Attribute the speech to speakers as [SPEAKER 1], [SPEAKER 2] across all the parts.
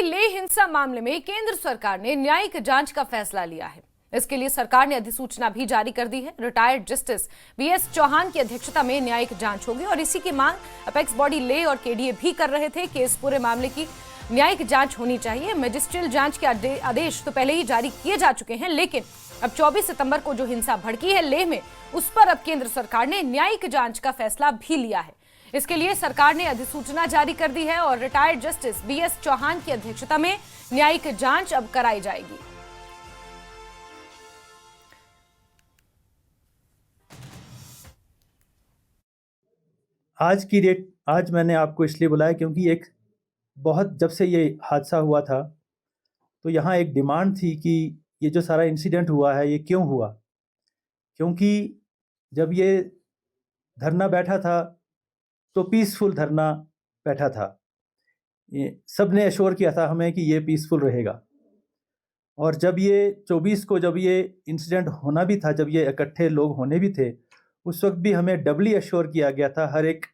[SPEAKER 1] Body ले हिंसा मामले में केंद्र सरकार ने न्यायिक जांच का फैसला लिया है। इसके लिए सरकार ने अधिसूचना भी जारी कर दी है। रिटायर्ड जस्टिस बीएस चौहान की अध्यक्षता में न्यायिक जांच होगी और इसी की मांग अपेक्स बॉडी ले और केडीए भी कर रहे थे कि इस पूरे मामले की न्यायिक जांच होनी चाहिए। मजिस्ट्रियल जांच के आदेश तो पहले ही जारी किए जा चुके हैं, लेकिन अब 24 सितंबर को जो हिंसा भड़की है लेह में, उस पर अब केंद्र सरकार ने न्यायिक जांच का फैसला भी लिया है। इसके लिए सरकार ने अधिसूचना जारी कर दी है और रिटायर्ड जस्टिस बीएस चौहान की अध्यक्षता में न्यायिक जांच अब कराई जाएगी।
[SPEAKER 2] आज मैंने आपको इसलिए बुलाया क्योंकि जब से ये हादसा हुआ था तो यहाँ एक डिमांड थी कि ये जो सारा इंसिडेंट हुआ है ये क्यों हुआ। क्योंकि जब ये धरना बैठा था तो पीसफुल धरना बैठा था, ये सब ने एश्योर किया था हमें कि ये पीसफुल रहेगा। और जब ये 24 को जब ये इंसिडेंट होना भी था, जब ये इकट्ठे लोग होने भी थे, उस वक्त भी हमें डबली एश्योर किया गया था। हर एक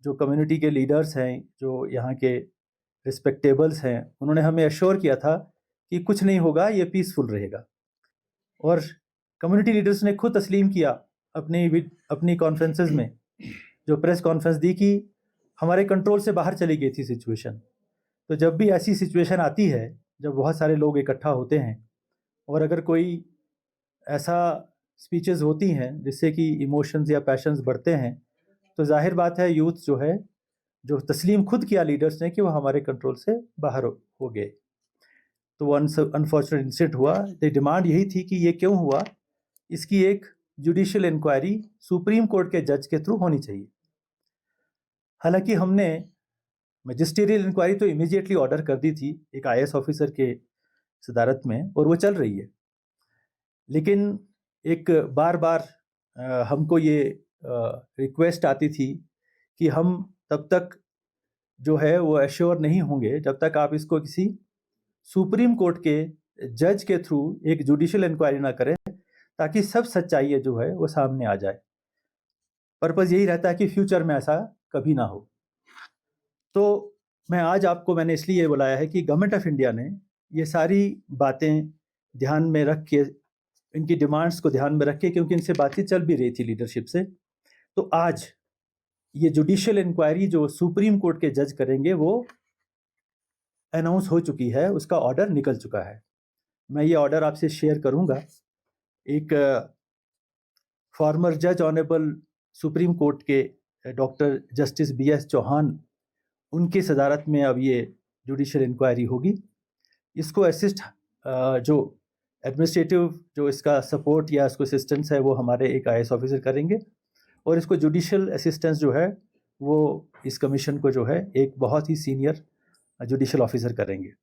[SPEAKER 2] जो कम्युनिटी के लीडर्स हैं, जो यहाँ के रिस्पेक्टेबल्स हैं, उन्होंने हमें एश्योर किया था कि कुछ नहीं होगा, ये पीसफुल रहेगा। और कम्युनिटी लीडर्स ने खुद तस्लीम किया अपनी कॉन्फ्रेंसेस में, जो प्रेस कॉन्फ्रेंस दी, कि हमारे कंट्रोल से बाहर चली गई थी सिचुएशन। तो जब भी ऐसी सिचुएशन आती है, जब बहुत सारे लोग इकट्ठा होते हैं और अगर कोई ऐसा स्पीचेस होती हैं जिससे कि इमोशंस या पैशंस बढ़ते हैं, तो जाहिर बात है यूथ जो है, जो तस्लीम खुद किया लीडर्स ने कि वो हमारे कंट्रोल से बाहर हो गए। तो वो अनफॉर्चुनेट इंसिडेंट हुआ। तो डिमांड यही थी कि ये क्यों हुआ, इसकी एक जुडिशियल इंक्वायरी सुप्रीम कोर्ट के जज के थ्रू होनी चाहिए। हालांकि हमने मजिस्ट्रियल इंक्वायरी तो इमीडिएटली ऑर्डर कर दी थी एक आईएएस ऑफिसर के सदारत में, और वो चल रही है। लेकिन एक बार बार हमको ये रिक्वेस्ट आती थी कि हम तब तक जो है वो एश्योर नहीं होंगे जब तक आप इसको किसी सुप्रीम कोर्ट के जज के थ्रू एक जुडिशियल इंक्वायरी ना करें, ताकि सब सच्चाई जो है वो सामने आ जाए। पर्पस यही रहता है कि फ्यूचर में ऐसा कभी ना हो। तो मैंने इसलिए बुलाया है कि गवर्नमेंट ऑफ इंडिया ने ये सारी बातें ध्यान में रख के, इनकी डिमांड्स को ध्यान में रख के, क्योंकि इनसे बातचीत चल भी रही थी लीडरशिप से, तो आज ये जुडिशियल इंक्वायरी जो सुप्रीम कोर्ट के जज करेंगे वो अनाउंस हो चुकी है, उसका ऑर्डर निकल चुका है। मैं ये ऑर्डर आपसे शेयर करूंगा। एक फॉर्मर जज ऑनरेबल सुप्रीम कोर्ट के डॉक्टर जस्टिस बीएस चौहान, उनकी सदारत में अब ये जुडिशियल इंक्वायरी होगी। इसको असिस्ट जो एडमिनिस्ट्रेटिव जो इसका सपोर्ट या इसको असिस्टेंस है वो हमारे एक आईएएस ऑफिसर करेंगे, और इसको जुडिशियल असिस्टेंस जो है वो इस कमीशन को जो है एक बहुत ही सीनियर जुडिशियल ऑफिसर करेंगे।